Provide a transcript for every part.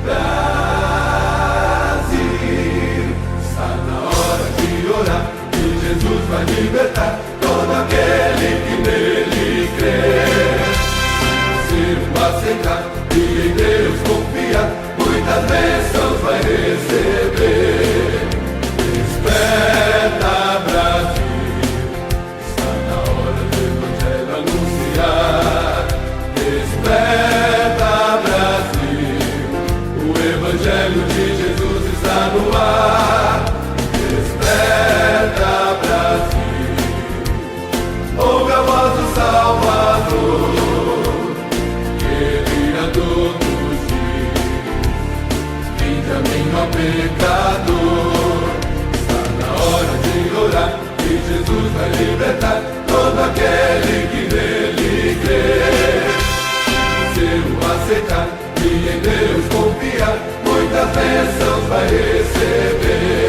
Brasil. Está na hora de orar, que Jesus vai libertar todo aquele que nele crê. Se o aceitar e em Deus confiar, muitas bênçãos vai receber. Desperta, Brasil, está na hora do Evangelho anunciar. Desperta, Brasil, o Evangelho de Jesus está no ar. Desperta, Brasil, ouve a voz do Salvador, que ele a todos diz: vinde a mim, ó pecador. Está na hora de orar, que Jesus vai libertar todo aquele que nele crê. Se o aceitar e em Deus confiar, muitas bênçãos vai receber.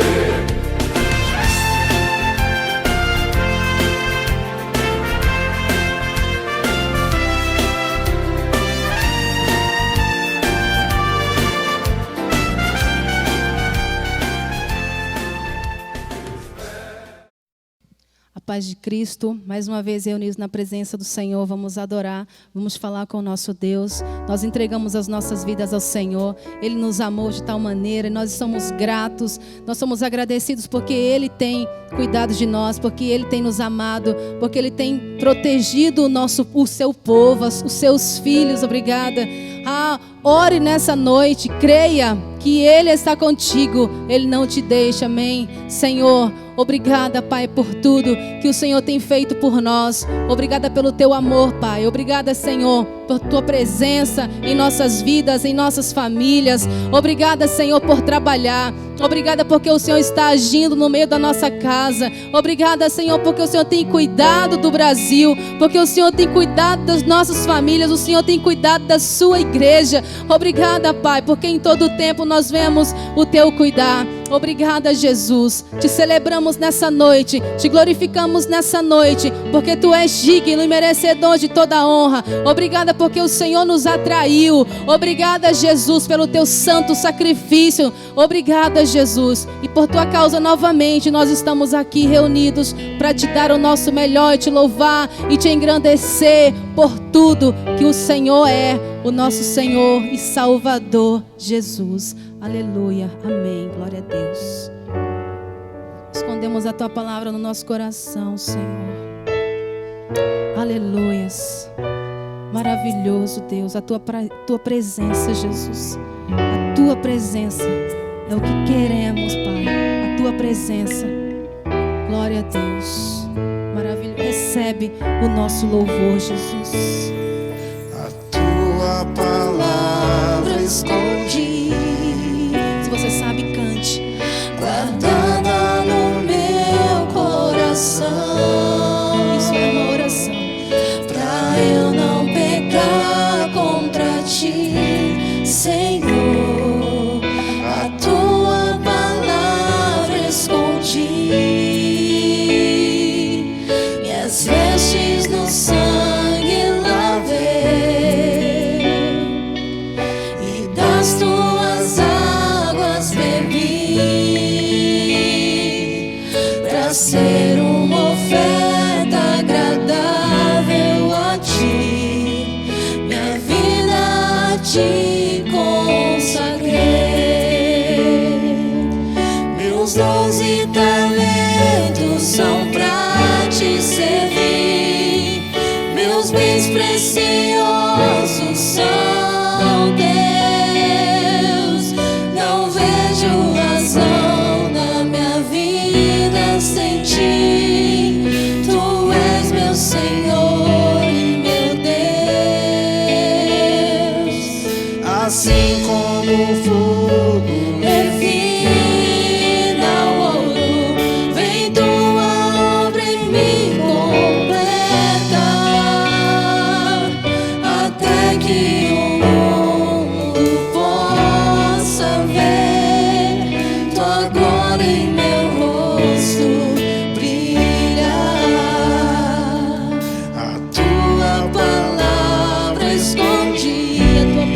A paz de Cristo, mais uma vez reunidos na presença do Senhor, vamos adorar, vamos falar com o nosso Deus. Nós entregamos as nossas vidas ao Senhor, Ele nos amou de tal maneira, e nós somos gratos, nós somos agradecidos porque Ele tem cuidado de nós, porque Ele tem nos amado, porque Ele tem protegido o seu povo, os seus filhos. Obrigada. Ore nessa noite, creia que Ele está contigo, Ele não te deixa, amém. Senhor, obrigada, Pai, por tudo que o Senhor tem feito por nós. Obrigada pelo Teu amor, Pai. Obrigada, Senhor, por Tua presença em nossas vidas, em nossas famílias. Obrigada, Senhor, por trabalhar. Obrigada porque o Senhor está agindo no meio da nossa casa. Obrigada, Senhor, porque o Senhor tem cuidado do Brasil, porque o Senhor tem cuidado das nossas famílias, o Senhor tem cuidado da sua igreja. Obrigada, Pai, porque em todo o tempo nós vemos o Teu cuidar. Obrigada, Jesus. Te celebramos nessa noite, te glorificamos nessa noite, porque Tu és digno e merecedor de toda honra. Obrigada porque o Senhor nos atraiu. Obrigada, Jesus, pelo Teu santo sacrifício. Obrigada, Jesus. E por Tua causa novamente nós estamos aqui reunidos para Te dar o nosso melhor e Te louvar e Te engrandecer por tudo que o Senhor é, o nosso Senhor e Salvador Jesus. Aleluia, amém, glória a Deus. Escondemos a Tua palavra no nosso coração, Senhor. Aleluias. Maravilhoso, Deus, a tua presença, Jesus. A Tua presença é o que queremos, Pai. A Tua presença. Glória a Deus. Maravilhoso. Recebe o nosso louvor, Jesus. A Tua palavra escondi. Se você sabe, cante. Guardada no meu coração. Isso é uma oração. Pra eu não pecar contra Ti, Senhor. A Tua palavra escondi. Minhas vestes no sangue lavei, e das Tuas águas bebi, pra ser uma oferta agradável a Ti, minha vida a Ti consagrei. Meus dons e talentos são pra Te servir, meus bens preciosos são Teus. Não vejo razão na minha vida sem Ti. Tu és meu Senhor e meu Deus. Assim como o fogo refina o ouro, vem Tua obra em mim completa, até que o mundo possa ver Tua glória em meu rosto brilhar. A Tua palavra escondi. A Tua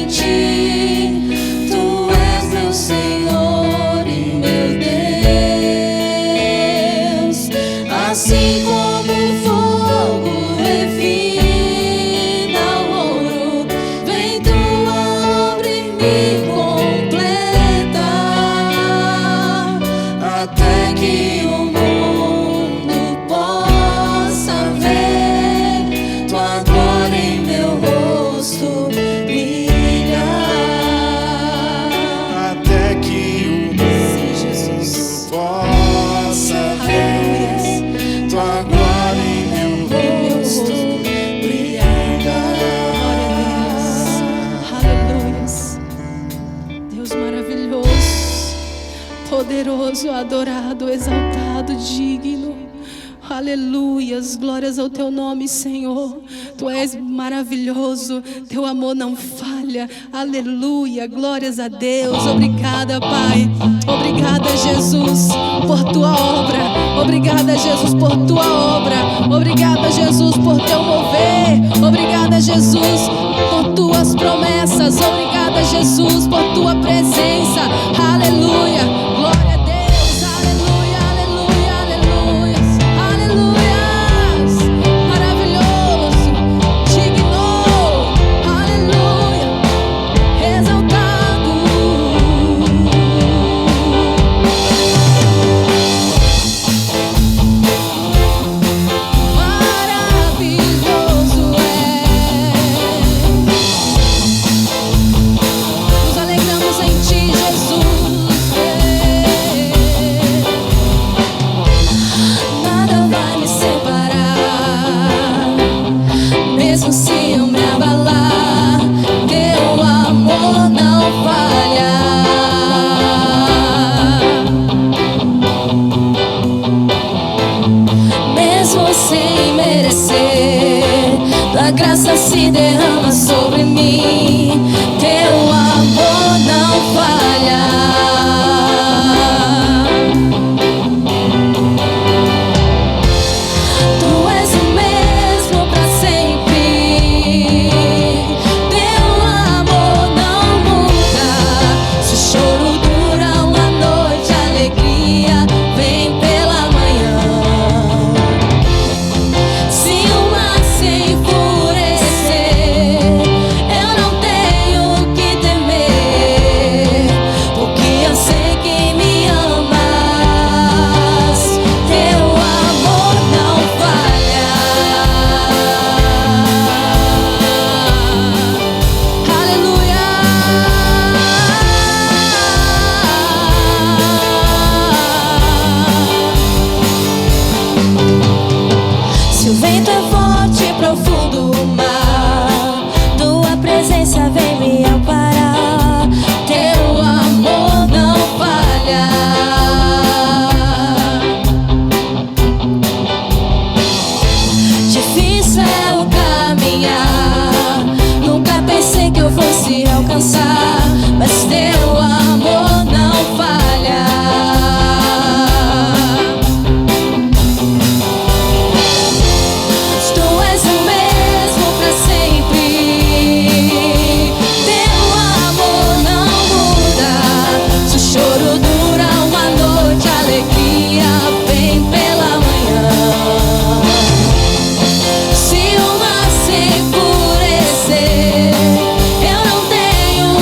ti. Tu és meu Senhor e meu Deus. Assim como o fogo refina o ouro, vem tua obra em mim completar, até que o mundo possa ver tua glória em meu rosto brilhar. Até que o mundo possa ver tua glória em meu rosto brilhar. Aleluias. Deus maravilhoso, poderoso, adorado, exaltado, digno. Aleluias, glórias ao teu nome, Senhor. Tu és maravilhoso, teu amor não falha. Aleluia, glórias a Deus. Obrigada, Pai. Obrigada, Jesus, por tua obra. Obrigada, Jesus, por tua obra. Obrigada, Jesus, por teu mover. Obrigada, Jesus, por tuas promessas. Obrigada, Jesus, por tua presença. Aleluia, glória a Deus. Aleluia, aleluia, aleluia. Aleluias, maravilhoso, digno. Aleluia, exaltado. Maravilhoso é. Nos alegramos em ti, Jesus. Nada vai me separar, mesmo se eu me abalar, teu amor não falha. Mesmo sem merecer, tua graça se derrama sobre mim, teu amor não falha. Tu és o mesmo pra sempre, teu amor não muda. Se o choro dura uma noite, a alegria vem pela manhã. Se o mar se enfurecer, eu não tenho o que temer, porque eu sei que me amas, teu amor não falha. Aleluia. Se o vento é forte e profundo o mar, tua presença vem me amparar, teu amor não falha. Difícil é o caminhar, nunca pensei que eu fosse alcançar, mas teu amor não falha. Tu és o mesmo pra sempre, teu amor não muda. Se o choro dura uma noite, a alegria vem pela manhã. Se o mar se enfurecer, eu não tenho o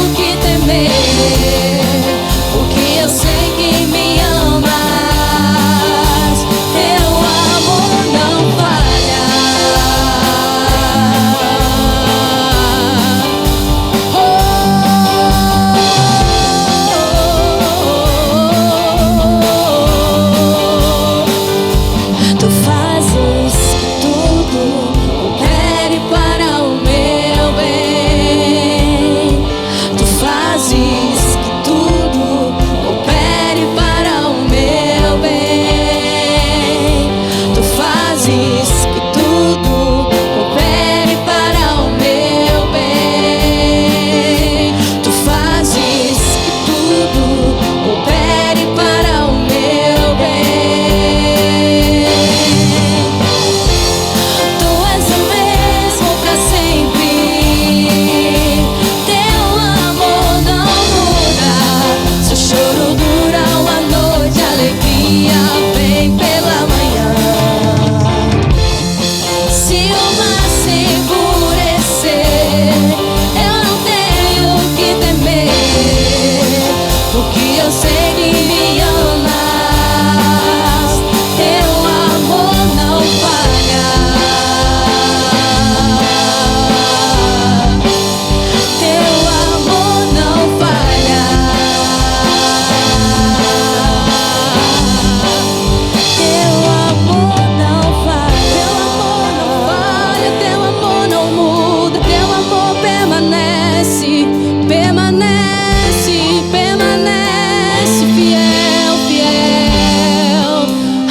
permanece, permanece, permanece fiel, fiel.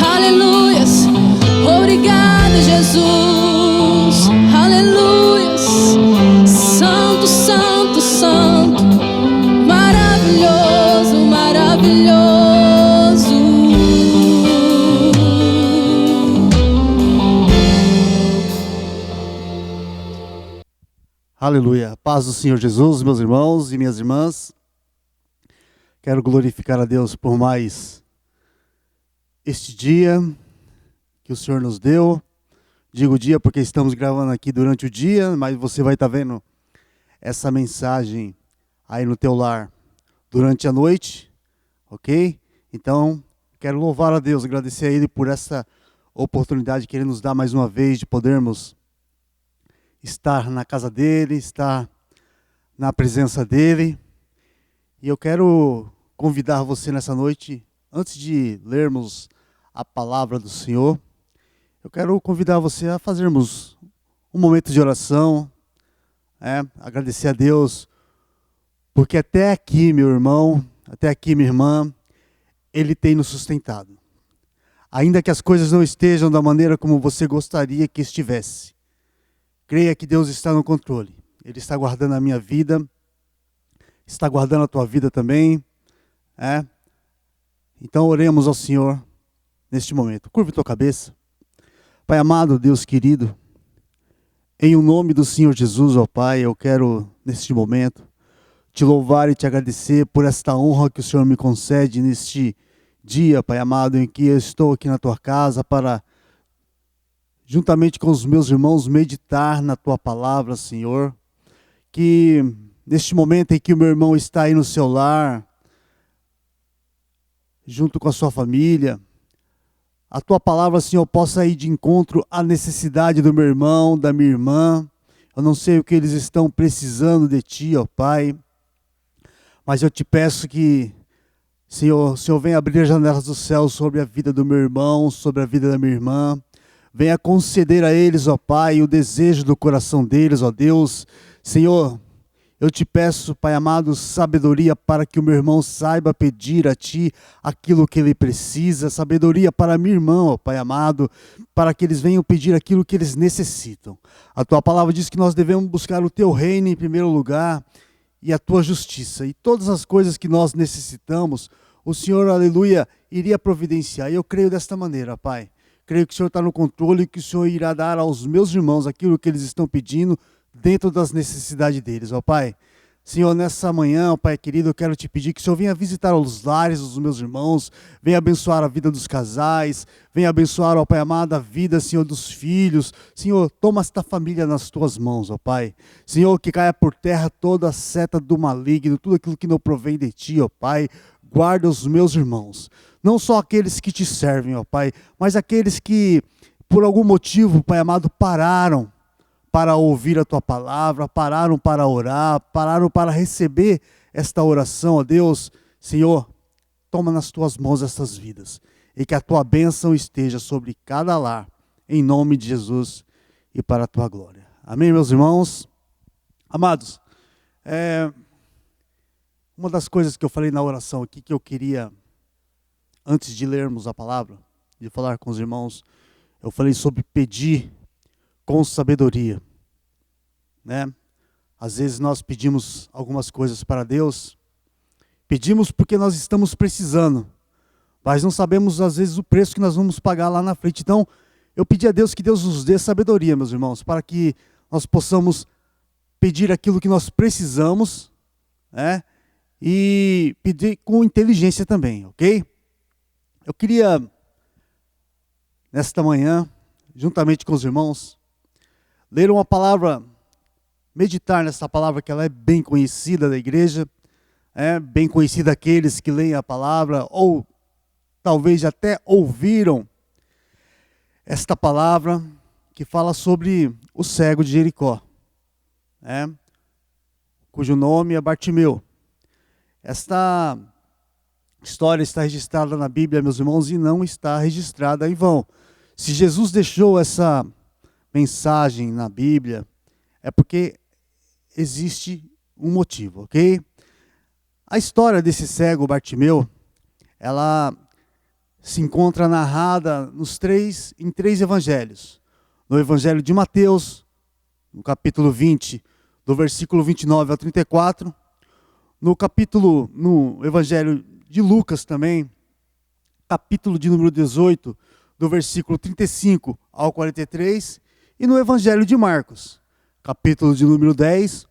Aleluias. Obrigado, Jesus. Aleluias. Santo, santo, santo. Maravilhoso, maravilhoso. Aleluia. Paz do Senhor Jesus, meus irmãos e minhas irmãs. Quero glorificar a Deus por mais este dia que o Senhor nos deu. Digo dia porque estamos gravando aqui durante o dia, mas você vai estar vendo essa mensagem aí no teu lar durante a noite, ok? Então, quero louvar a Deus, agradecer a Ele por essa oportunidade que Ele nos dá mais uma vez de podermos estar na casa dEle, estar na presença dEle. E eu quero convidar você nessa noite, antes de lermos a palavra do Senhor, eu quero convidar você a fazermos um momento de oração, agradecer a Deus, porque até aqui, meu irmão, até aqui, minha irmã, Ele tem nos sustentado. Ainda que as coisas não estejam da maneira como você gostaria que estivesse, creia que Deus está no controle. Ele está guardando a minha vida, está guardando a tua vida também. Então oremos ao Senhor neste momento. Curve tua cabeça. Pai amado, Deus querido, em o nome do Senhor Jesus, ó Pai, eu quero neste momento te louvar e te agradecer por esta honra que o Senhor me concede neste dia, Pai amado, em que eu estou aqui na tua casa para, juntamente com os meus irmãos, meditar na tua palavra, Senhor. Que neste momento em que o meu irmão está aí no seu lar, junto com a sua família, a tua palavra, Senhor, possa ir de encontro à necessidade do meu irmão, da minha irmã. Eu não sei o que eles estão precisando de ti, ó Pai, mas eu te peço que, Senhor, o Senhor venha abrir as janelas do céu sobre a vida do meu irmão, sobre a vida da minha irmã. Venha conceder a eles, ó Pai, o desejo do coração deles, ó Deus. Senhor, eu te peço, Pai amado, sabedoria para que o meu irmão saiba pedir a Ti aquilo que ele precisa. Sabedoria para minha irmã, ó Pai amado, para que eles venham pedir aquilo que eles necessitam. A Tua palavra diz que nós devemos buscar o Teu reino em primeiro lugar e a Tua justiça. E todas as coisas que nós necessitamos, o Senhor, aleluia, iria providenciar. E eu creio desta maneira, Pai. Creio que o Senhor está no controle e que o Senhor irá dar aos meus irmãos aquilo que eles estão pedindo dentro das necessidades deles, ó Pai. Senhor, nessa manhã, ó Pai querido, eu quero te pedir que o Senhor venha visitar os lares dos meus irmãos, venha abençoar a vida dos casais, venha abençoar, ó Pai amado, a vida, Senhor, dos filhos. Senhor, toma esta família nas tuas mãos, ó Pai. Senhor, que caia por terra toda a seta do maligno, tudo aquilo que não provém de ti, ó Pai. Guarda os meus irmãos, não só aqueles que te servem, ó Pai, mas aqueles que, por algum motivo, Pai amado, pararam para ouvir a Tua palavra, pararam para orar, pararam para receber esta oração, ó Deus. Senhor, toma nas Tuas mãos essas vidas, e que a Tua bênção esteja sobre cada lar, em nome de Jesus e para a Tua glória. Amém, meus irmãos? Amados, uma das coisas que eu falei na oração aqui, que eu queria, antes de lermos a palavra, de falar com os irmãos, eu falei sobre pedir com sabedoria, Às vezes nós pedimos algumas coisas para Deus, pedimos porque nós estamos precisando, mas não sabemos às vezes o preço que nós vamos pagar lá na frente. Então, eu pedi a Deus que Deus nos dê sabedoria, meus irmãos, para que nós possamos pedir aquilo que nós precisamos, e pedir com inteligência também, ok? Eu queria, nesta manhã, juntamente com os irmãos, ler uma palavra, meditar nessa palavra que ela é bem conhecida da igreja, bem conhecida daqueles que leem a palavra, ou talvez até ouviram esta palavra, que fala sobre o cego de Jericó, cujo nome é Bartimeu. Esta história está registrada na Bíblia, meus irmãos, e não está registrada em vão. Se Jesus deixou essa mensagem na Bíblia, é porque existe um motivo, ok? A história desse cego Bartimeu, ela se encontra narrada em três evangelhos. No evangelho de Mateus, no capítulo 20, do versículo 29 ao 34. No evangelho de Lucas também, capítulo de número 18, do versículo 35 ao 43. E no evangelho de Marcos, capítulo de número 10,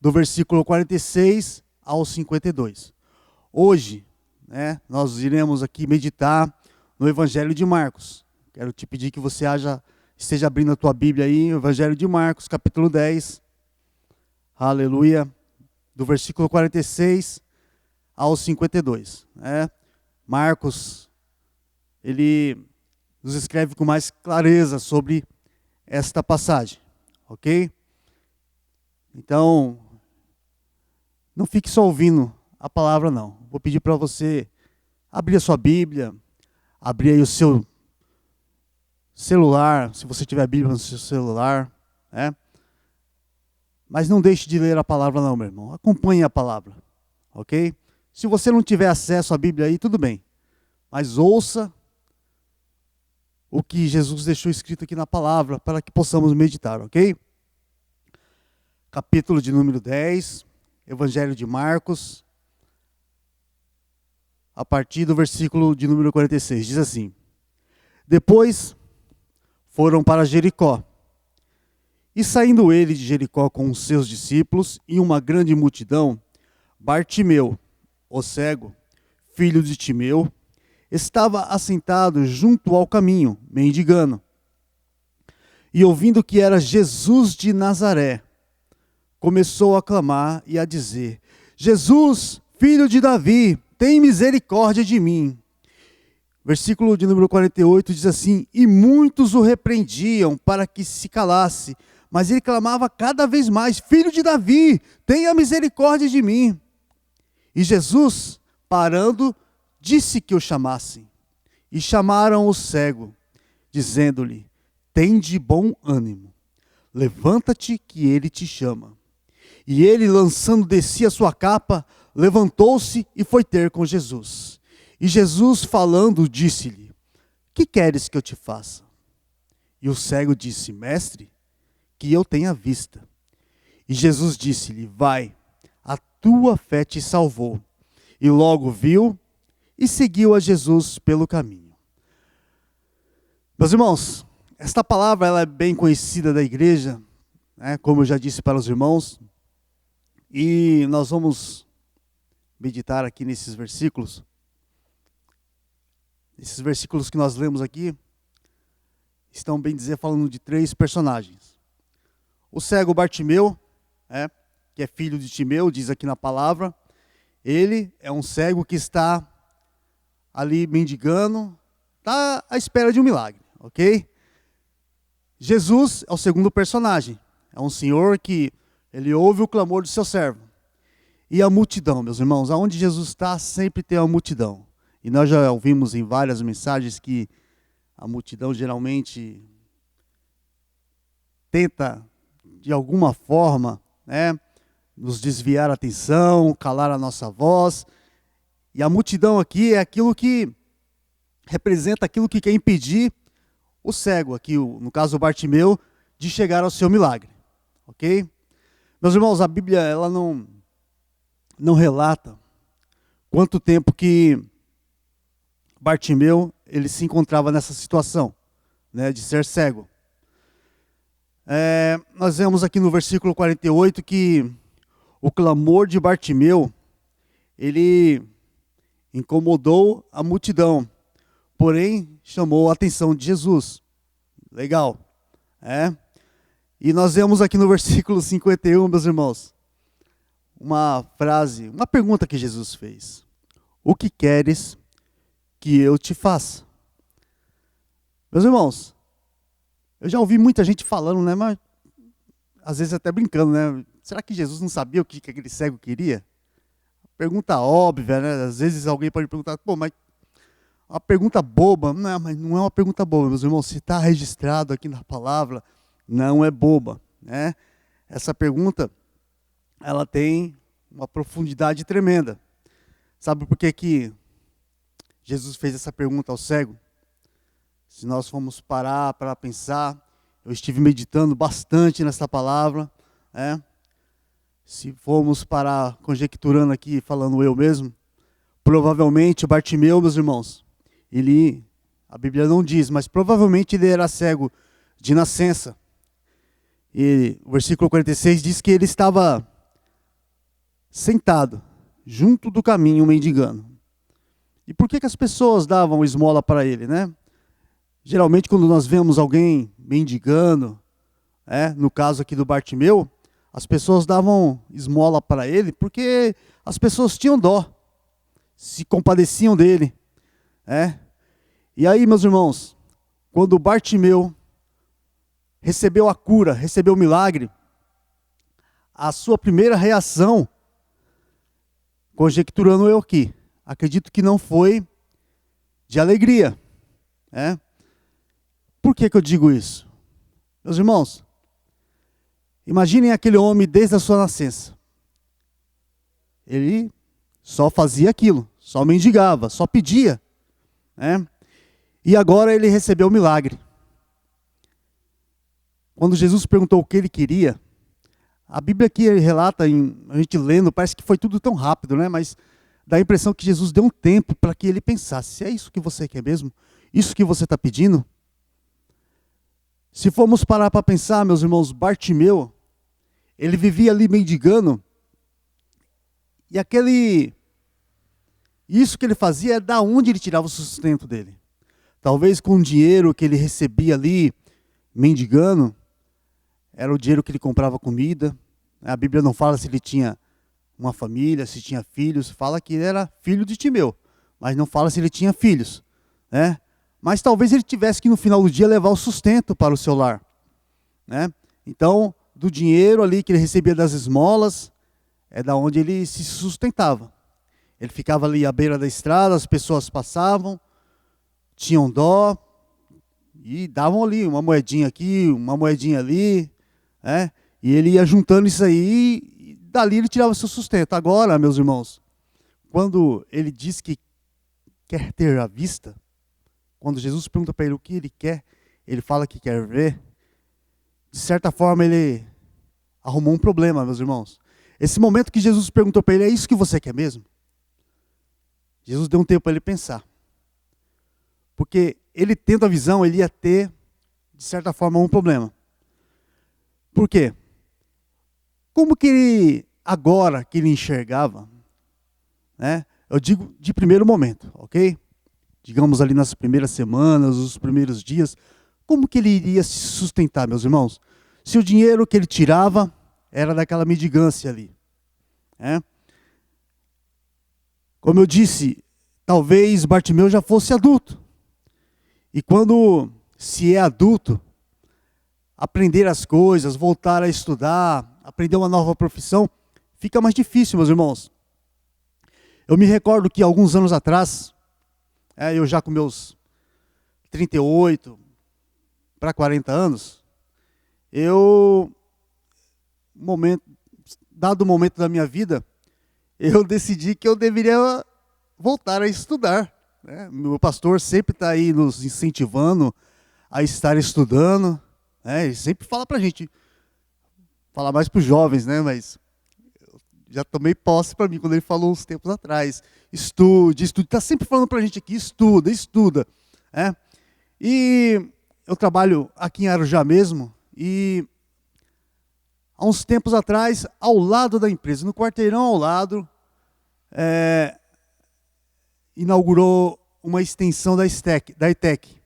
do versículo 46 ao 52. Hoje, nós iremos aqui meditar no Evangelho de Marcos. Quero te pedir que você esteja abrindo a tua Bíblia aí, o Evangelho de Marcos, capítulo 10. Aleluia. Do versículo 46 ao 52. Marcos, ele nos escreve com mais clareza sobre esta passagem. Ok? Então, não fique só ouvindo a palavra, não. Vou pedir para você abrir a sua Bíblia, abrir aí o seu celular, se você tiver a Bíblia no seu celular, Mas não deixe de ler a palavra não, meu irmão. Acompanhe a palavra, ok? Se você não tiver acesso à Bíblia aí, tudo bem. Mas ouça o que Jesus deixou escrito aqui na palavra, para que possamos meditar, ok? Capítulo de número 10, Evangelho de Marcos, a partir do versículo de número 46, diz assim: Depois foram para Jericó, e saindo ele de Jericó com os seus discípulos e uma grande multidão, Bartimeu, o cego, filho de Timeu, estava assentado junto ao caminho, mendigando. E ouvindo que era Jesus de Nazaré, começou a clamar e a dizer: Jesus, filho de Davi, tem misericórdia de mim. Versículo de número 48 diz assim: E muitos o repreendiam para que se calasse, mas ele clamava cada vez mais: Filho de Davi, tenha misericórdia de mim. E Jesus, parando, disse que o chamassem. E chamaram o cego, dizendo-lhe: Tende bom ânimo, levanta-te que ele te chama. E ele, lançando de si a sua capa, levantou-se e foi ter com Jesus. E Jesus, falando, disse-lhe: Que queres que eu te faça? E o cego disse: Mestre, que eu tenha vista. E Jesus disse-lhe: Vai, a tua fé te salvou. E logo viu e seguiu a Jesus pelo caminho. Meus irmãos, esta palavra ela é bem conhecida da igreja, como eu já disse para os irmãos. E nós vamos meditar aqui nesses versículos. Esses versículos que nós lemos aqui estão, bem dizer, falando de três personagens. O cego Bartimeu, que é filho de Timeu, diz aqui na palavra. Ele é um cego que está ali mendigando, está à espera de um milagre, ok? Jesus é o segundo personagem. É um senhor que ele ouve o clamor do seu servo. E a multidão, meus irmãos, aonde Jesus está, sempre tem uma multidão. E nós já ouvimos em várias mensagens que a multidão geralmente tenta, de alguma forma, nos desviar a atenção, calar a nossa voz. E a multidão aqui é aquilo que representa aquilo que quer impedir o cego, aqui no caso o Bartimeu, de chegar ao seu milagre. Ok? Meus irmãos, a Bíblia ela não relata quanto tempo que Bartimeu ele se encontrava nessa situação, de ser cego. Nós vemos aqui no versículo 48 que o clamor de Bartimeu, ele incomodou a multidão, porém chamou a atenção de Jesus. Legal. E nós vemos aqui no versículo 51, meus irmãos, uma pergunta que Jesus fez: O que queres que eu te faça? Meus irmãos, eu já ouvi muita gente falando, mas às vezes até brincando, será que Jesus não sabia o que aquele cego queria? Pergunta óbvia, Às vezes alguém pode perguntar, mas uma pergunta boba. Não, mas não é uma pergunta boba, meus irmãos. Se está registrado aqui na palavra, não é boba, Essa pergunta, ela tem uma profundidade tremenda. Sabe por que que Jesus fez essa pergunta ao cego? Se nós formos parar para pensar, eu estive meditando bastante nessa palavra, né? Se formos parar conjecturando aqui, falando eu mesmo, provavelmente Bartimeu, meus irmãos, a Bíblia não diz, mas provavelmente ele era cego de nascença. E o versículo 46 diz que ele estava sentado junto do caminho mendigando. E por que as pessoas davam esmola para ele, né? Geralmente quando nós vemos alguém mendigando, no caso aqui do Bartimeu, as pessoas davam esmola para ele porque as pessoas tinham dó, se compadeciam dele. E aí, meus irmãos, quando Bartimeu recebeu a cura, recebeu o milagre, a sua primeira reação, conjecturando eu aqui, acredito que não foi de alegria. Por que eu digo isso? Meus irmãos, imaginem aquele homem desde a sua nascença. Ele só fazia aquilo, só mendigava, só pedia. E agora ele recebeu o milagre. Quando Jesus perguntou o que ele queria, a Bíblia aqui relata, a gente lendo, parece que foi tudo tão rápido, né? Mas dá a impressão que Jesus deu um tempo para que ele pensasse: é isso que você quer mesmo? Isso que você está pedindo? Se formos parar para pensar, meus irmãos, Bartimeu, ele vivia ali mendigando, e isso que ele fazia é da onde ele tirava o sustento dele. Talvez com o dinheiro que ele recebia ali, mendigando, era o dinheiro que ele comprava comida. A Bíblia não fala se ele tinha uma família, se tinha filhos, fala que ele era filho de Timeu, mas não fala se ele tinha filhos, Mas talvez ele tivesse que no final do dia levar o sustento para o seu lar, Então, do dinheiro ali que ele recebia das esmolas, é da onde ele se sustentava. Ele ficava ali à beira da estrada, as pessoas passavam, tinham dó e davam ali uma moedinha aqui, uma moedinha ali, E ele ia juntando isso aí e dali ele tirava seu sustento. Agora, meus irmãos, quando ele diz que quer ter a vista, quando Jesus pergunta para ele o que ele quer, ele fala que quer ver. De certa forma, ele arrumou um problema, meus irmãos. Esse momento que Jesus perguntou para ele: é isso que você quer mesmo? Jesus deu um tempo para ele pensar. Porque ele tendo a visão, ele ia ter, de certa forma, um problema. Por quê? Como que ele, agora que ele enxergava, eu digo de primeiro momento, ok? Digamos ali nas primeiras semanas, os primeiros dias, como que ele iria se sustentar, meus irmãos? Se o dinheiro que ele tirava era daquela mendigância ali. Como eu disse, talvez Bartimeu já fosse adulto. E quando se é adulto, aprender as coisas, voltar a estudar, aprender uma nova profissão, fica mais difícil, meus irmãos. Eu me recordo que alguns anos atrás, eu já com meus 38 para 40 anos, dado o momento da minha vida, eu decidi que eu deveria voltar a estudar. Meu pastor sempre está aí nos incentivando a estar estudando. Ele sempre fala para a gente, fala mais para os jovens, mas eu já tomei posse para mim quando ele falou uns tempos atrás. Estude, está sempre falando para a gente aqui, estuda. E eu trabalho aqui em Arujá mesmo, e há uns tempos atrás, ao lado da empresa, no quarteirão ao lado, inaugurou uma extensão da ETEC.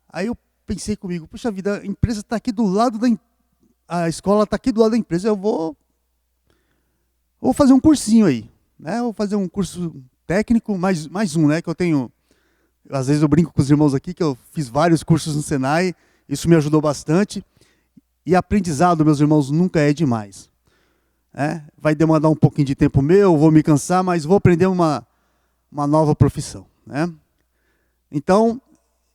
Aí eu pensei comigo: puxa vida, a empresa está aqui do lado a escola está aqui do lado da empresa, eu vou fazer um cursinho aí, vou fazer um curso técnico, mais um, que eu tenho. Às vezes eu brinco com os irmãos aqui que eu fiz vários cursos no Senai, isso me ajudou bastante. E aprendizado, meus irmãos, nunca é demais. Vai demandar um pouquinho de tempo meu, vou me cansar, mas vou aprender uma nova profissão. Então,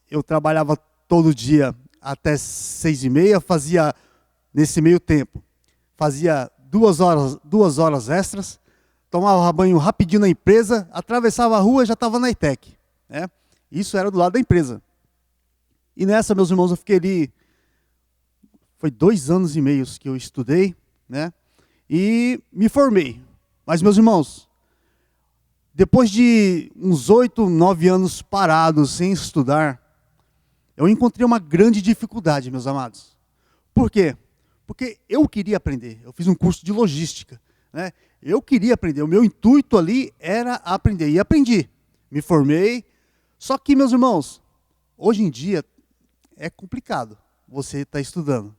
eu trabalhava todo dia até 6h30, nesse meio tempo, fazia 2 horas extras, tomava banho rapidinho na empresa, atravessava a rua e já estava na ETEC. Né? Isso era do lado da empresa. E nessa, meus irmãos, eu fiquei ali, foi 2 anos e meio que eu estudei, né? E me formei. Mas, meus irmãos, depois de uns 8, 9 anos parados sem estudar, eu encontrei uma grande dificuldade, meus amados. Por quê? Porque eu queria aprender. Eu fiz um curso de logística, né? Eu queria aprender. O meu intuito ali era aprender. E aprendi. Me formei. Só que, meus irmãos, hoje em dia é complicado você estar estudando.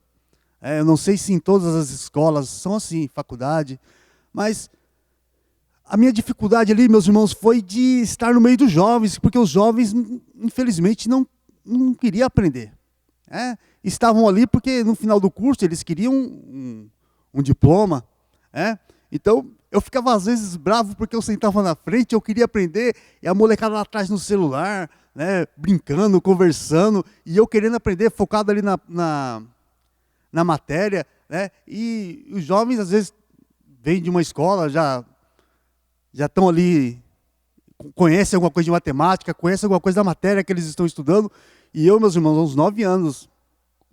Eu não sei se em todas as escolas são assim, faculdade, mas a minha dificuldade ali, meus irmãos, foi de estar no meio dos jovens, porque os jovens, infelizmente, não queriam aprender. Estavam ali porque no final do curso eles queriam um diploma. Então, eu ficava às vezes bravo porque eu sentava na frente, eu queria aprender, e a molecada lá atrás no celular, né, brincando, conversando, e eu querendo aprender, focado ali na matéria, né? E os jovens às vezes vêm de uma escola, já estão ali, conhecem alguma coisa de matemática, conhecem alguma coisa da matéria que eles estão estudando, e eu, meus irmãos, uns 9 anos,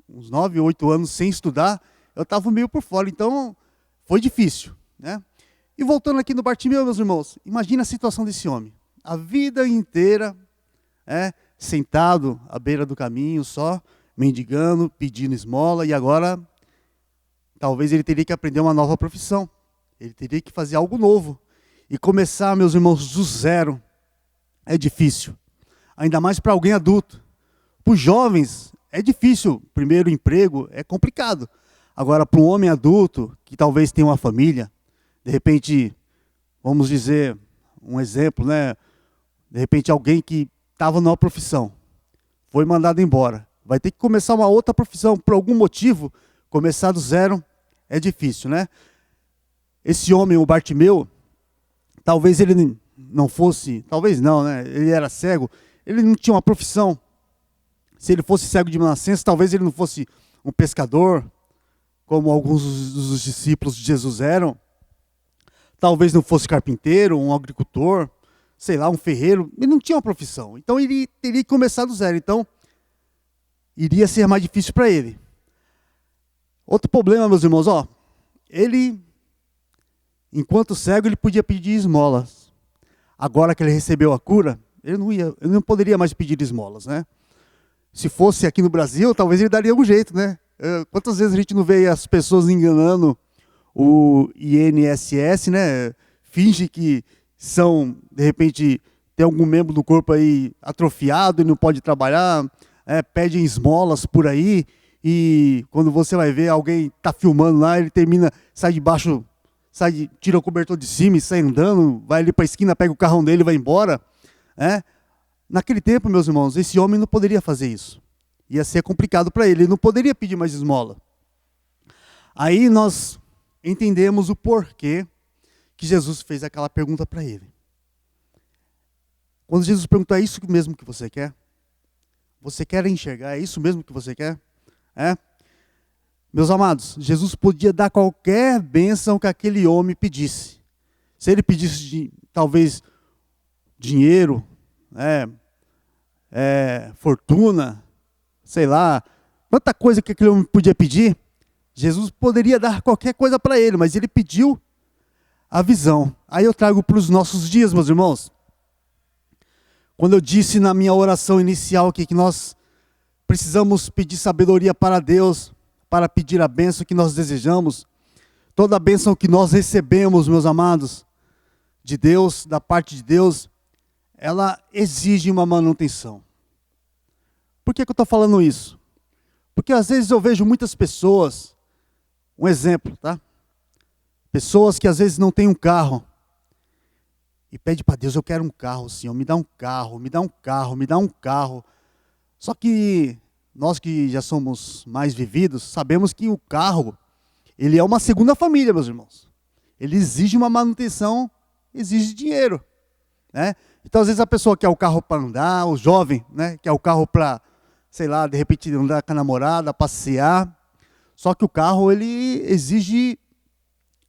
uns 9, 8 anos sem estudar, eu estava meio por fora, então foi difícil, né? E voltando aqui no Bartimeu, meus irmãos, imagina a situação desse homem, a vida inteira, sentado à beira do caminho só, mendigando, pedindo esmola, e agora talvez ele teria que aprender uma nova profissão, ele teria que fazer algo novo, e começar, meus irmãos, do zero, é difícil, ainda mais para alguém adulto. Para os jovens, é difícil, primeiro emprego é complicado, agora para um homem adulto, que talvez tenha uma família, de repente, vamos dizer, um exemplo, né? De repente alguém que estava numa profissão, foi mandado embora, vai ter que começar uma outra profissão, por algum motivo, começar do zero é difícil, né? Esse homem, o Bartimeu, talvez ele não fosse, talvez não, né? Ele era cego, ele não tinha uma profissão. Se ele fosse cego de nascença, talvez ele não fosse um pescador, como alguns dos discípulos de Jesus eram. Talvez não fosse carpinteiro, um agricultor, sei lá, um ferreiro. Ele não tinha uma profissão. Então ele teria que começar do zero. Então iria ser mais difícil para ele. Outro problema, meus irmãos, ele, enquanto cego, ele podia pedir esmolas. Agora que ele recebeu a cura, ele não poderia mais pedir esmolas, né? Se fosse aqui no Brasil, talvez ele daria algum jeito, né? Quantas vezes a gente não vê as pessoas enganando o INSS, né? Finge que são, de repente, tem algum membro do corpo aí atrofiado e não pode trabalhar, pedem esmolas por aí, e quando você vai ver, alguém está filmando lá, ele termina, sai de baixo, tira o cobertor de cima e sai andando, vai ali para a esquina, pega o carrão dele e vai embora. Naquele tempo, meus irmãos, esse homem não poderia fazer isso. Ia ser complicado para ele não poderia pedir mais esmola. Aí nós entendemos o porquê que Jesus fez aquela pergunta para ele. Quando Jesus perguntou, é isso mesmo que você quer? Você quer enxergar? É isso mesmo que você quer? Meus amados, Jesus podia dar qualquer bênção que aquele homem pedisse. Se ele pedisse, talvez, dinheiro, fortuna, sei lá, quanta coisa que aquele homem podia pedir, Jesus poderia dar qualquer coisa para ele, mas ele pediu a visão. Aí eu trago para os nossos dias, meus irmãos. Quando eu disse na minha oração inicial aqui que nós precisamos pedir sabedoria para Deus, para pedir a bênção que nós desejamos, toda a bênção que nós recebemos, meus amados, de Deus, da parte de Deus, ela exige uma manutenção. Por que eu estou falando isso? Porque às vezes eu vejo muitas pessoas, um exemplo, tá? Pessoas que às vezes não têm um carro e pedem para Deus, eu quero um carro, Senhor, me dá um carro, me dá um carro, me dá um carro. Só que nós que já somos mais vividos, sabemos que o carro, ele é uma segunda família, meus irmãos. Ele exige uma manutenção, exige dinheiro, né? Então às vezes a pessoa quer o carro para andar, o jovem, né, quer o carro para, sei lá, de repente andar com a namorada, passear. Só que o carro, ele exige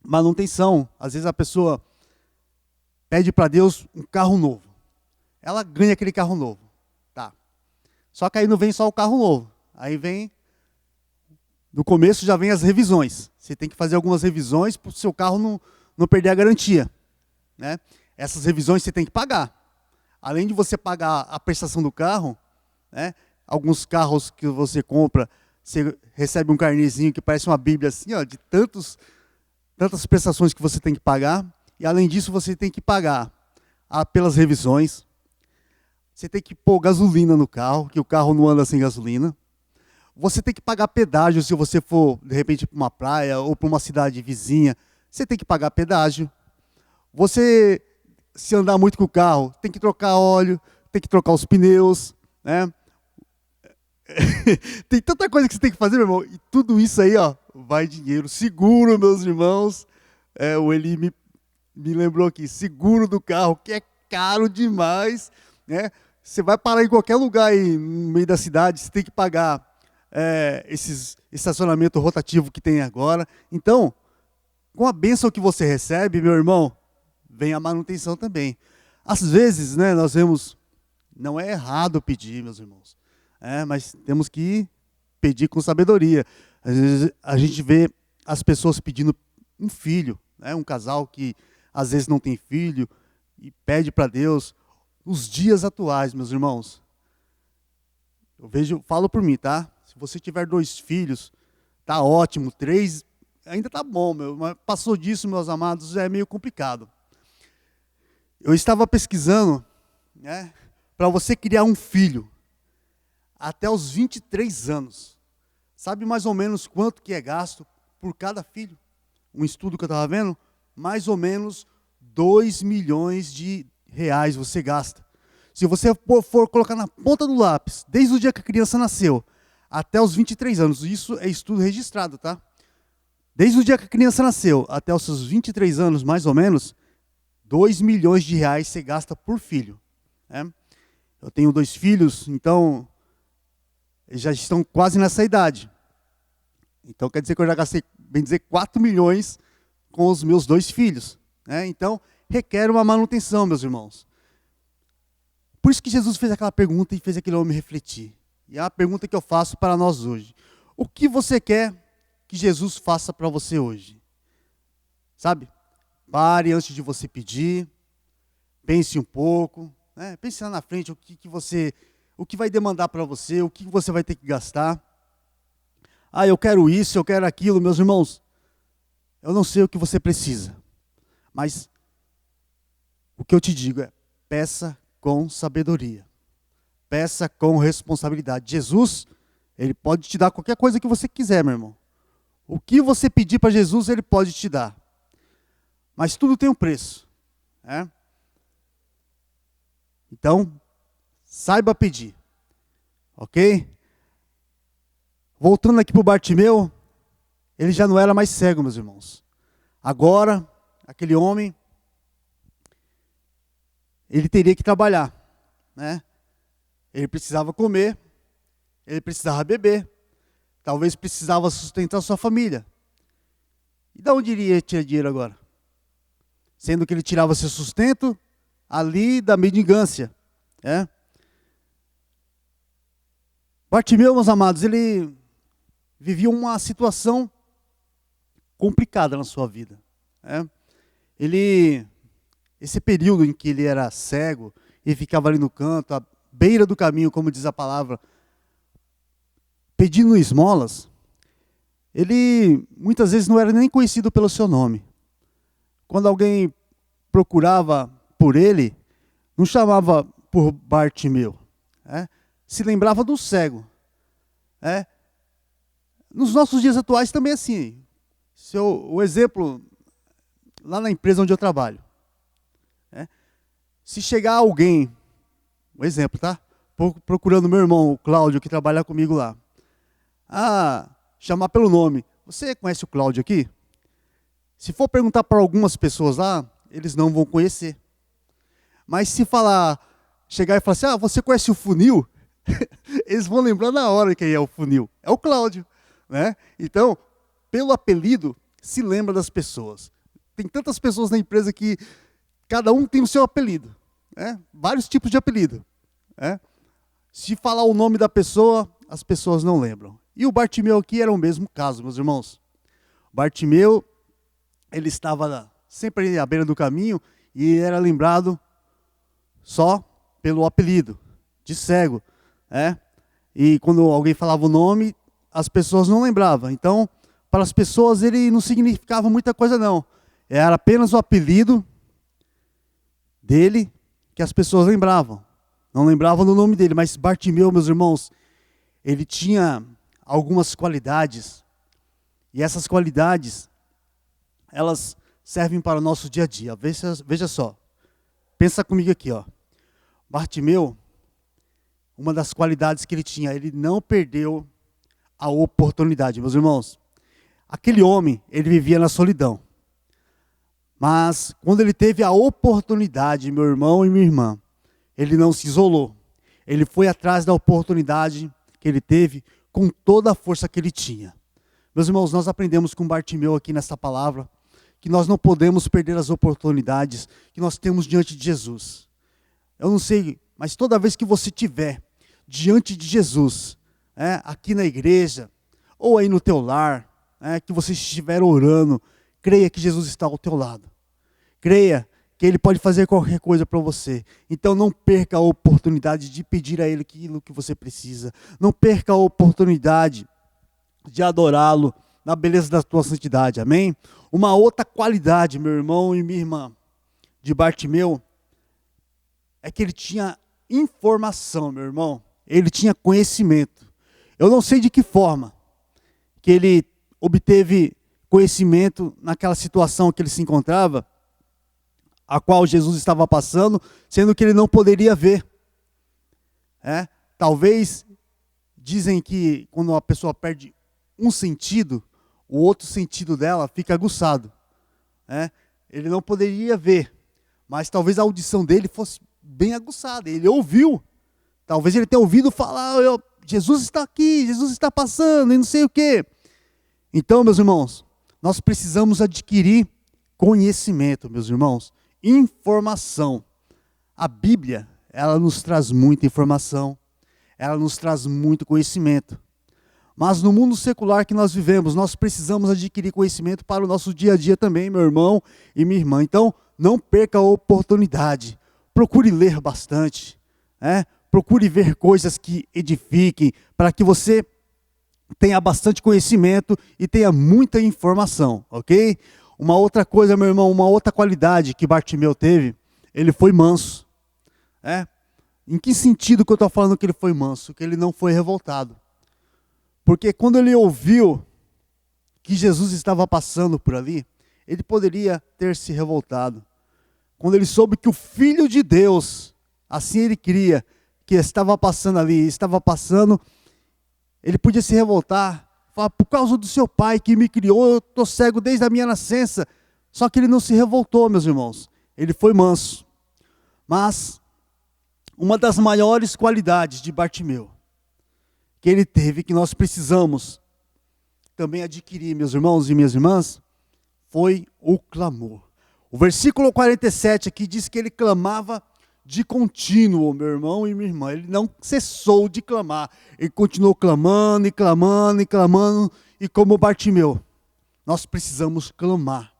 manutenção. Às vezes a pessoa pede para Deus um carro novo. Ela ganha aquele carro novo. Tá. Só que aí não vem só o carro novo. Aí vem, no começo já vem as revisões. Você tem que fazer algumas revisões para o seu carro não perder a garantia. Né? Essas revisões você tem que pagar. Além de você pagar a prestação do carro, né? Alguns carros que você compra, você recebe um carnezinho que parece uma bíblia assim, ó, de tantas prestações que você tem que pagar. E além disso, você tem que pagar pelas revisões. Você tem que pôr gasolina no carro, que o carro não anda sem gasolina. Você tem que pagar pedágio se você for, de repente, para uma praia ou para uma cidade vizinha. Você tem que pagar pedágio. Você, se andar muito com o carro, tem que trocar óleo, tem que trocar os pneus, né? Tem tanta coisa que você tem que fazer, meu irmão. E tudo isso aí, ó, vai dinheiro. Seguro, meus irmãos. O Eli me lembrou aqui. Seguro do carro, que é caro demais, né? Você vai parar em qualquer lugar aí no meio da cidade, você tem que pagar esses estacionamento rotativo que tem agora. Então, com a bênção que você recebe, meu irmão, vem a manutenção também. Às vezes, né, nós vemos, não é errado pedir, meus irmãos, mas temos que pedir com sabedoria. Às vezes a gente vê as pessoas pedindo um filho, né, um casal que às vezes não tem filho e pede para Deus. Os dias atuais, meus irmãos, falo por mim, tá? Se você tiver 2 filhos, tá ótimo, 3 ainda tá bom, mas passou disso, meus amados, é meio complicado. Eu estava pesquisando, né, para você criar um filho até os 23 anos. Sabe mais ou menos quanto que é gasto por cada filho? Um estudo que eu estava vendo, mais ou menos 2 milhões de reais você gasta. Se você for colocar na ponta do lápis, desde o dia que a criança nasceu até os 23 anos, isso é estudo registrado, tá? Desde o dia que a criança nasceu até os seus 23 anos, mais ou menos, 2 milhões de reais você gasta por filho. Né? Eu tenho 2 filhos, então eles já estão quase nessa idade. Então quer dizer que eu já gastei, bem dizer, 4 milhões com os meus 2 filhos. Né? Então requer uma manutenção, meus irmãos. Por isso que Jesus fez aquela pergunta e fez aquele homem refletir. E é a pergunta que eu faço para nós hoje. O que você quer que Jesus faça para você hoje? Sabe? Pare antes de você pedir. Pense um pouco. Né? Pense lá na frente o que vai demandar para você, o que você vai ter que gastar. Eu quero isso, eu quero aquilo. Meus irmãos, eu não sei o que você precisa. Mas o que eu te digo é, peça com sabedoria. Peça com responsabilidade. Jesus, Ele pode te dar qualquer coisa que você quiser, meu irmão. O que você pedir para Jesus, Ele pode te dar. Mas tudo tem um preço. Né? Então, saiba pedir. Ok? Voltando aqui para o Bartimeu, ele já não era mais cego, meus irmãos. Agora, aquele homem, ele teria que trabalhar, né? Ele precisava comer, ele precisava beber, talvez precisava sustentar sua família. E de onde iria tirar dinheiro agora? Sendo que ele tirava seu sustento ali da mendigância, né? Bartimeu, meus amados, ele vivia uma situação complicada na sua vida, né? Esse período em que ele era cego e ficava ali no canto, à beira do caminho, como diz a palavra, pedindo esmolas, ele muitas vezes não era nem conhecido pelo seu nome. Quando alguém procurava por ele, não chamava por Bartimeu, né? Se lembrava do cego. Né? Nos nossos dias atuais também é assim. O exemplo, lá na empresa onde eu trabalho. Se chegar alguém, um exemplo, tá? Procurando meu irmão, o Cláudio, que trabalha comigo lá. Chamar pelo nome. Você conhece o Cláudio aqui? Se for perguntar para algumas pessoas lá, eles não vão conhecer. Mas se chegar e falar assim, você conhece o Funil? Eles vão lembrar na hora quem é o Funil. É o Cláudio. Né? Então, pelo apelido, se lembra das pessoas. tem tantas pessoas na empresa que cada um tem o seu apelido. Vários tipos de apelido. Se falar o nome da pessoa, as pessoas não lembram. E o Bartimeu aqui era o mesmo caso, meus irmãos. Bartimeu, ele estava sempre ali à beira do caminho e era lembrado só pelo apelido de cego. E quando alguém falava o nome, as pessoas não lembravam. Então, para as pessoas ele não significava muita coisa não. Era apenas o apelido dele que as pessoas lembravam. Não lembravam do nome dele, mas Bartimeu, meus irmãos, ele tinha algumas qualidades. E essas qualidades, elas servem para o nosso dia a dia. Veja só. Pensa comigo aqui, ó. Bartimeu, uma das qualidades que ele tinha, ele não perdeu a oportunidade, meus irmãos. Aquele homem, ele vivia na solidão. Mas quando ele teve a oportunidade, meu irmão e minha irmã, ele não se isolou. Ele foi atrás da oportunidade que ele teve com toda a força que ele tinha. Meus irmãos, nós aprendemos com Bartimeu aqui nessa palavra que nós não podemos perder as oportunidades que nós temos diante de Jesus. Eu não sei, mas toda vez que você estiver diante de Jesus, aqui na igreja, ou aí no teu lar, que você estiver orando, creia que Jesus está ao teu lado. Creia que Ele pode fazer qualquer coisa para você. Então não perca a oportunidade de pedir a Ele aquilo que você precisa. Não perca a oportunidade de adorá-lo na beleza da tua santidade. Amém? Uma outra qualidade, meu irmão e minha irmã, de Bartimeu, é que ele tinha informação, meu irmão. Ele tinha conhecimento. Eu não sei de que forma que ele obteve conhecimento naquela situação que ele se encontrava, a qual Jesus estava passando, sendo que ele não poderia ver. Talvez, dizem que quando a pessoa perde um sentido, o outro sentido dela fica aguçado. Ele não poderia ver, mas talvez a audição dele fosse bem aguçada. Ele ouviu, talvez ele tenha ouvido falar, Jesus está aqui, Jesus está passando e não sei o quê. Então, meus irmãos, nós precisamos adquirir conhecimento, meus irmãos, informação. A Bíblia, ela nos traz muita informação, ela nos traz muito conhecimento. Mas no mundo secular que nós vivemos, nós precisamos adquirir conhecimento para o nosso dia a dia também, meu irmão e minha irmã. Então, não perca a oportunidade. Procure ler bastante, procure ver coisas que edifiquem, para que você tenha bastante conhecimento e tenha muita informação, ok? Uma outra coisa, meu irmão, uma outra qualidade que Bartimeu teve, ele foi manso. Em que sentido que eu estou falando que ele foi manso? Que ele não foi revoltado. Porque quando ele ouviu que Jesus estava passando por ali, ele poderia ter se revoltado. Quando ele soube que o Filho de Deus, assim ele cria, que estava passando ali, ele podia se revoltar, falar, por causa do seu pai que me criou, eu estou cego desde a minha nascença. Só que ele não se revoltou, meus irmãos. Ele foi manso. Mas uma das maiores qualidades de Bartimeu, que ele teve, que nós precisamos também adquirir, meus irmãos e minhas irmãs, foi o clamor. O versículo 47 aqui diz que ele clamava de contínuo, meu irmão e minha irmã. Ele não cessou de clamar. Ele continuou clamando e clamando e clamando. E como Bartimeu, nós precisamos clamar.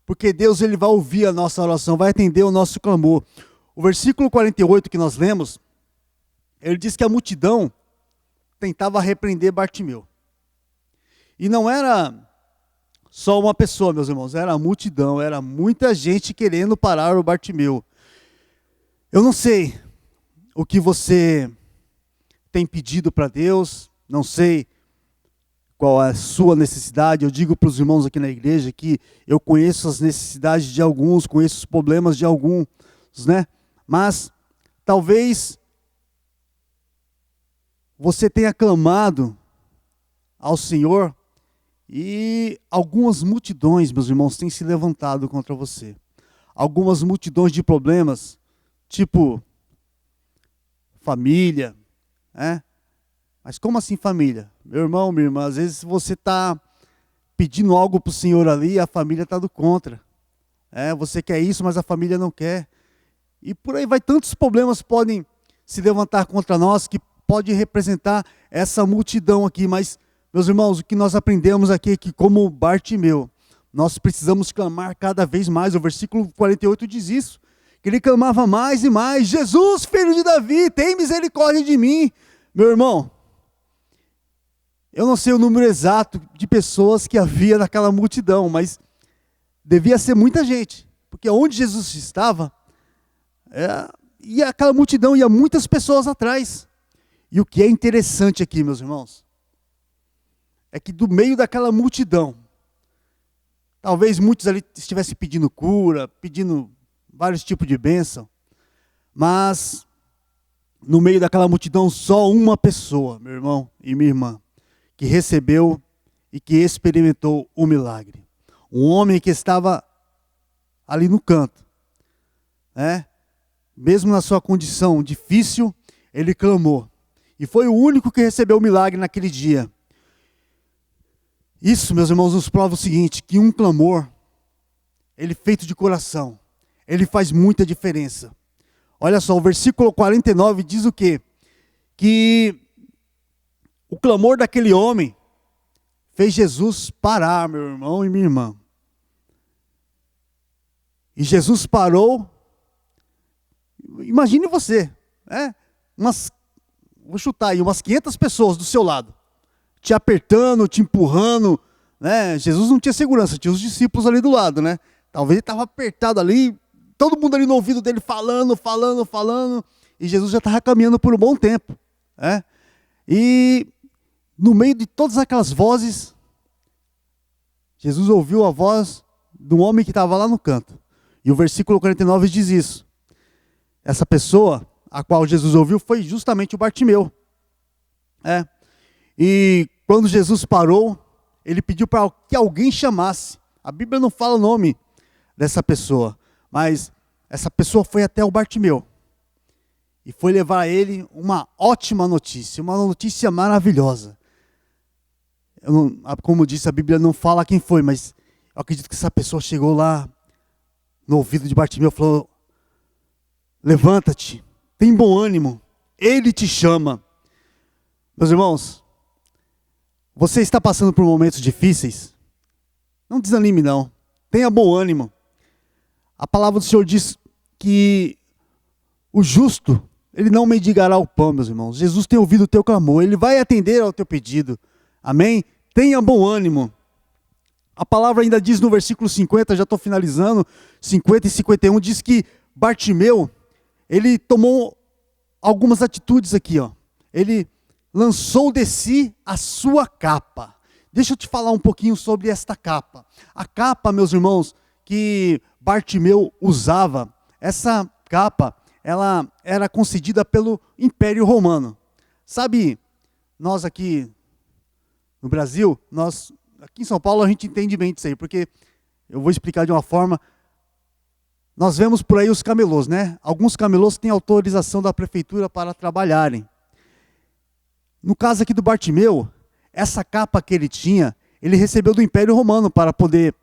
Porque Deus, ele vai ouvir a nossa oração, vai atender o nosso clamor. O versículo 48 que nós lemos, ele diz que a multidão tentava repreender Bartimeu. E não era só uma pessoa, meus irmãos, era a multidão, era muita gente querendo parar o Bartimeu. Eu não sei o que você tem pedido para Deus, não sei qual é a sua necessidade. Eu digo para os irmãos aqui na igreja que eu conheço as necessidades de alguns, conheço os problemas de alguns, Mas talvez você tenha clamado ao Senhor e algumas multidões, meus irmãos, têm se levantado contra você. Algumas multidões de problemas, tipo família, Mas como assim família? Meu irmão, minha irmã, às vezes você está pedindo algo para o Senhor ali e a família está do contra. Você quer isso, mas a família não quer. E por aí vai, tantos problemas podem se levantar contra nós, que pode representar essa multidão aqui. Mas, meus irmãos, o que nós aprendemos aqui é que, como Bartimeu, nós precisamos clamar cada vez mais. O versículo 48 diz isso, que ele clamava mais e mais: Jesus, filho de Davi, tem misericórdia de mim. Meu irmão, eu não sei o número exato de pessoas que havia naquela multidão, mas devia ser muita gente, porque onde Jesus estava, e aquela multidão ia muitas pessoas atrás. E o que é interessante aqui, meus irmãos, é que do meio daquela multidão, talvez muitos ali estivessem pedindo cura, pedindo vários tipos de bênção, mas no meio daquela multidão só uma pessoa, meu irmão e minha irmã, que recebeu e que experimentou o milagre. Um homem que estava ali no canto, mesmo na sua condição difícil, ele clamou. E foi o único que recebeu o milagre naquele dia. Isso, meus irmãos, nos prova o seguinte, que um clamor, ele feito de coração, ele faz muita diferença. Olha só, o versículo 49 diz o quê? Que o clamor daquele homem fez Jesus parar, meu irmão e minha irmã. E Jesus parou. Imagine você, vou chutar aí, umas 500 pessoas do seu lado, te apertando, te empurrando, Jesus não tinha segurança, tinha os discípulos ali do lado, Talvez ele estava apertado ali, todo mundo ali no ouvido dele falando, e Jesus já estava caminhando por um bom tempo, E no meio de todas aquelas vozes, Jesus ouviu a voz do homem que estava lá no canto. E o versículo 49 diz isso. Essa pessoa a qual Jesus ouviu foi justamente o Bartimeu. E quando Jesus parou, ele pediu para que alguém chamasse. A Bíblia não fala o nome dessa pessoa, mas essa pessoa foi até o Bartimeu e foi levar a ele uma ótima notícia, uma notícia maravilhosa. Como disse, a Bíblia não fala quem foi, mas eu acredito que essa pessoa chegou lá no ouvido de Bartimeu e falou: levanta-te, tem bom ânimo, ele te chama. Meus irmãos, você está passando por momentos difíceis? Não desanime não, tenha bom ânimo. A palavra do Senhor diz que o justo, ele não mendigará o pão, meus irmãos. Jesus tem ouvido o teu clamor, ele vai atender ao teu pedido. Amém? Tenha bom ânimo. A palavra ainda diz no versículo 50, já estou finalizando, 50 e 51, diz que Bartimeu, ele tomou algumas atitudes aqui, Ele lançou de si a sua capa. Deixa eu te falar um pouquinho sobre esta capa. A capa, meus irmãos, que Bartimeu usava, essa capa, ela era concedida pelo Império Romano. Sabe, nós aqui no Brasil, aqui em São Paulo a gente entende bem disso aí, porque eu vou explicar de uma forma. Nós vemos por aí os camelôs, Alguns camelôs têm autorização da prefeitura para trabalharem. No caso aqui do Bartimeu, essa capa que ele tinha, ele recebeu do Império Romano para poder...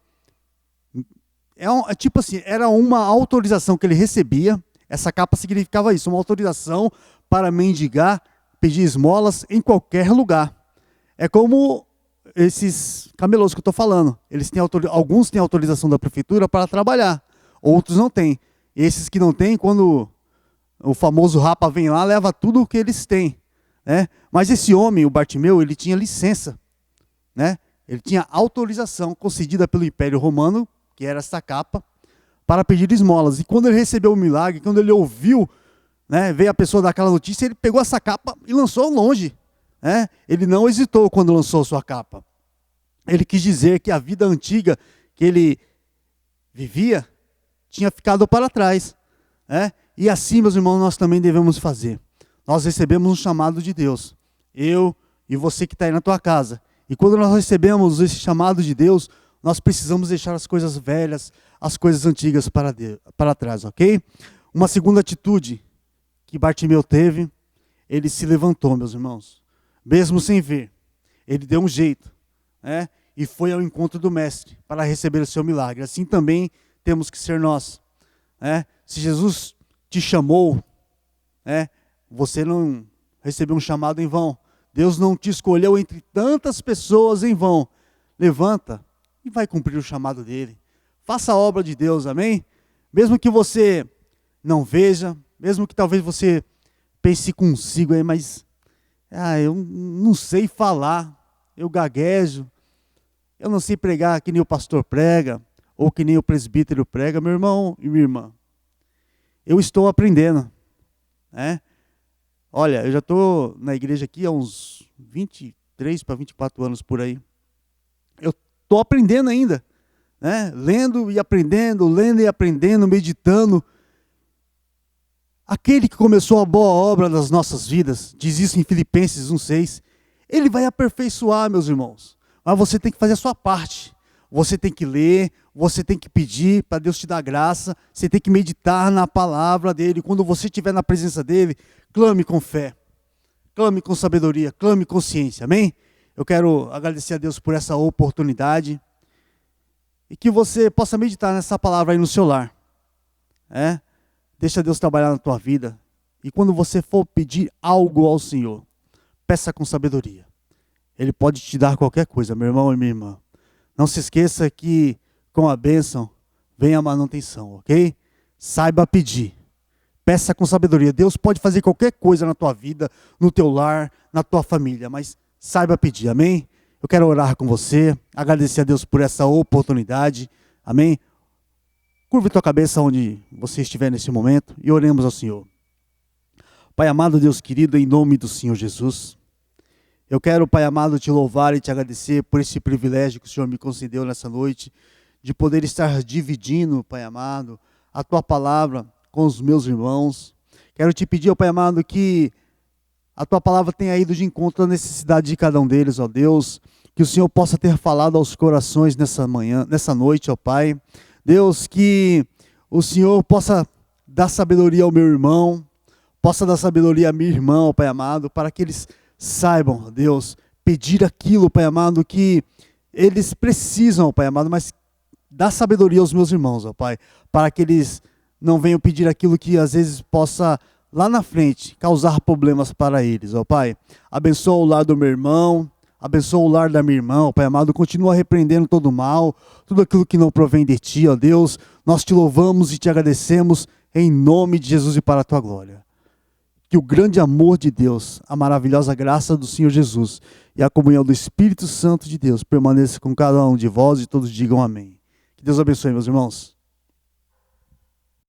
tipo assim, era uma autorização que ele recebia. Essa capa significava isso, uma autorização para mendigar, pedir esmolas em qualquer lugar. É como esses camelôs que eu estou falando. Alguns têm autorização da prefeitura para trabalhar, outros não têm. Esses que não têm, quando o famoso rapa vem lá, leva tudo o que eles têm. Mas esse homem, o Bartimeu, ele tinha licença. Ele tinha autorização concedida pelo Império Romano, que era essa capa, para pedir esmolas. E quando ele recebeu o milagre, quando ele ouviu, veio a pessoa dar aquela notícia, ele pegou essa capa e lançou longe. Ele não hesitou quando lançou sua capa. Ele quis dizer que a vida antiga que ele vivia tinha ficado para trás. E assim, meus irmãos, nós também devemos fazer. Nós recebemos um chamado de Deus. Eu e você que está aí na tua casa. E quando nós recebemos esse chamado de Deus, nós precisamos deixar as coisas velhas, as coisas antigas para trás, ok? Uma segunda atitude que Bartimeu teve, ele se levantou, meus irmãos. Mesmo sem ver, ele deu um jeito, e foi ao encontro do mestre para receber o seu milagre. Assim também temos que ser nós. Se Jesus te chamou, você não recebeu um chamado em vão. Deus não te escolheu entre tantas pessoas em vão. Levanta e vai cumprir o chamado dele. Faça a obra de Deus, amém? Mesmo que você não veja, mesmo que talvez você pense consigo aí, mas eu não sei falar, eu gaguejo, eu não sei pregar que nem o pastor prega, ou que nem o presbítero prega, meu irmão e minha irmã. Eu estou aprendendo, Olha, eu já estou na igreja aqui há uns 23 para 24 anos por aí. Eu estou aprendendo ainda, lendo e aprendendo, meditando. Aquele que começou a boa obra nas nossas vidas, diz isso em Filipenses 1,6, ele vai aperfeiçoar, meus irmãos. Mas você tem que fazer a sua parte. Você tem que ler, você tem que pedir para Deus te dar graça, você tem que meditar na palavra dele. Quando você estiver na presença dele, clame com fé, clame com sabedoria, clame com ciência, amém? Eu quero agradecer a Deus por essa oportunidade e que você possa meditar nessa palavra aí no seu lar. Deixa Deus trabalhar na tua vida. E quando você for pedir algo ao Senhor, peça com sabedoria. Ele pode te dar qualquer coisa, meu irmão e minha irmã. Não se esqueça que com a bênção vem a manutenção, ok? Saiba pedir. Peça com sabedoria. Deus pode fazer qualquer coisa na tua vida, no teu lar, na tua família, mas saiba pedir, amém? Eu quero orar com você, agradecer a Deus por essa oportunidade, amém? Curve tua cabeça onde você estiver nesse momento e oremos ao Senhor. Pai amado, Deus querido, em nome do Senhor Jesus, eu quero, Pai amado, te louvar e te agradecer por esse privilégio que o Senhor me concedeu nessa noite, de poder estar dividindo, Pai amado, a tua palavra com os meus irmãos. Quero te pedir, ó Pai amado, que a tua palavra tenha ido de encontro à necessidade de cada um deles, ó Deus, que o Senhor possa ter falado aos corações nessa noite, ó Pai. Deus, que o Senhor possa dar sabedoria ao meu irmão, possa dar sabedoria à minha irmã, ó Pai amado, para que eles saibam, ó Deus, pedir aquilo, Pai amado, que eles precisam, ó Pai amado, mas dá sabedoria aos meus irmãos, ó Pai, para que eles não venham pedir aquilo que às vezes possa, lá na frente, causar problemas para eles, ó Pai. Abençoa o lar do meu irmão, abençoa o lar da minha irmã, ó Pai amado, continua repreendendo todo o mal, tudo aquilo que não provém de Ti, ó Deus. Nós te louvamos e te agradecemos em nome de Jesus e para a Tua glória. Que o grande amor de Deus, a maravilhosa graça do Senhor Jesus e a comunhão do Espírito Santo de Deus permaneça com cada um de vós e todos digam amém. Que Deus abençoe, meus irmãos.